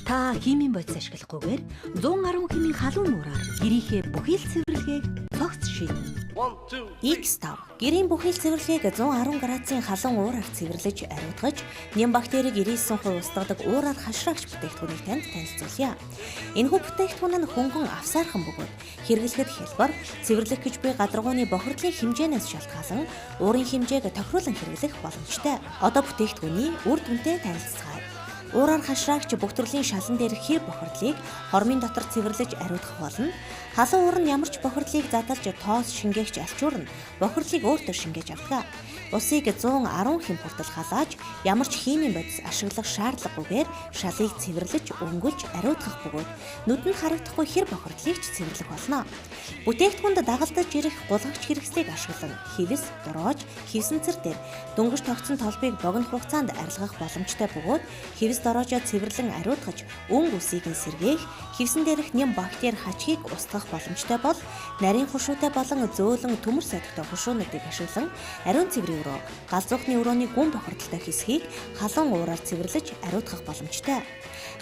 Та химийн бодис ашиглахгүйгээр 110 химийн халуун нуураар гэрийнхээ бүхий л цэвэрлэгийг цогц шийднэ. X5 гэрийн бүхий л цэвэрлэгийг 110 градусын халуун уураар цэвэрлэж ариутгаж, нэм бактерийг 99% устгадаг уураар хашраагч бүтээгдэхүүнийг танд танилцуулъя. Энэхүү бүтээгдэхүүн нь хөнгөн авсаархан бөгөөд хэрэглэхэд хялбар, цэвэрлэх гэж буй гадаргууны бохирдлын хэмжээнээс шалтгаалan уурын хэмжээг тохируулан хэрэглэх боломжтой. Одоо бүтээгдэхүүний үр дүнтэй танилцгаая. Уураар хашраагч бүх төрлийн шалан дээрх хэр бохирдлыг хормын дотор цэвэрлэж ариутгах болно. Халуун уур нь ямар ч бохирдлыг задалж тоос шингээгч алчуурна бохирдлыг өөртөө шингээж авдаг. Усыг 110 хэм хүртэл халааж ямар ч химийн бодис ашиглах шаардлагагүйгээр шалыг цэвэрлэж өнгөлж ариутгах бөгөөд нүдэнд харагдахгүй хэр бохирдлыг ч цэвэрлэх болно. Бүтээгдэхүүнд дагалдаж ирэх гулгагч хэрэгслийг ашиглан хивс, дороож, хивсэнцэр дээр дөнгөж тогтсон толбыг богино хугацаанд арилгах боломжтой бөгөөд хивс дороожоо цэвэрлэн ариутгаж өнгө үсийг нь сэргээх, хивсэн дээрх нэм бактери хачгийг устгах боломжтой бол нарийн хушуутай болон зөөлөн төмөр содогтой хушуунуудыг ашиглан ариун цэврийн өрөө, галзуухны өрөөний гүн бохирдолтой хэсгийг халуун уураар цэвэрлэж ариутгах боломжтой.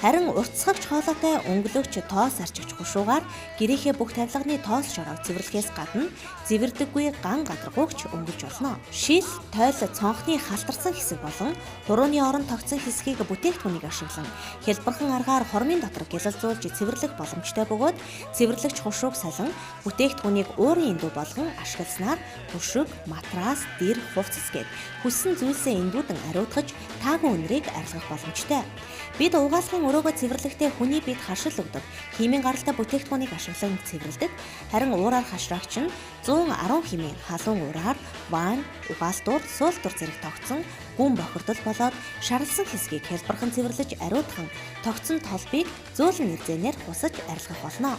Харин уртсгагч хоолойтой өнгөлөгч тоос арчигч хушуугаар гэрийнхээ бүх тавилганы тоос шороог цэвэрлэхээс гадна зэвэрдэггүй ган гадаргуугч өнгөлж болно. Шил, тойл, цонхны халтарсан хэсэг болон хурууны оронд тогтсон хэсгийг бүтээгдэхүүнийг ашиглан хялбархан аргаар хормын дотор гялалзуулж цэвэрлэх боломжтой бөгөөд цэвэрлэгч хушууг салан бүтээгдэхүүнийг уурын эндүү болгон ашигласнаар хөшиг, матрас, дэр, хувцас гээд хүссэн зүйлсээ эндүүдэн ариутгаж таагүй үнэрийг арилгах боломжтой. Бид угаалгын өрөөгөө цэвэрлэхдээ хүний бид харшил өгдөг химийн гаралтай бүтээгдэхүүнийг ашиглан цэвэрлэдэг. Харин уураар хашраагч нь 110 химийн халуун уураар ван, угаалтуур, суултур зэрэг тогтсон гүн бохирдол болоод шарлсан хэсгийг хялбархан цэвэрлэж ариутхан тогтсон толбыг зөөлөн нэлзээнээр хусаж арилгах болно.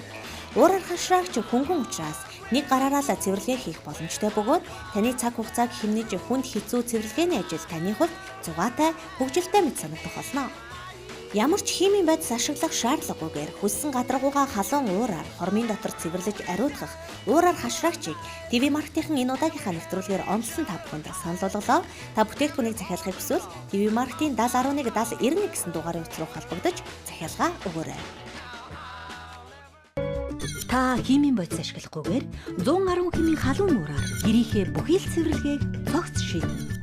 Уураар хашраагч хөнгөн учраас нэг гараараа л цэвэрлэгээ хийх боломжтой бөгөөд таны цаг хугацааг хэмнэж хүнд хэцүү цэвэрлэгээний ажил таны хувьд зугаатай, хөгжилтэй мэт санагдах болно. Ямар ч химийн бодис ашиглах шаардлагагүйгээр хүссэн гадаргуугаа халуун уураар хормын дотор цэвэрлэж ариутгах уураар хашраагчийг ТV Market-ийн энэ удаагийнхаа нэвтрүүлгээр онцлон та бүхэнд санал болголоо. Та бүтээгдэхүүнийг захиалахыг хүсвэл ТV Market-ийн 7011 7091 гэсэн дугаарын утас руу холбогдож захиалгаа өгөөрэй. Та химийн бодис ашиглахгүйгээр 110 химийн халуун нуураар гэрийнхээ бүхий л цэвэрлэгийг цогц шийднэ.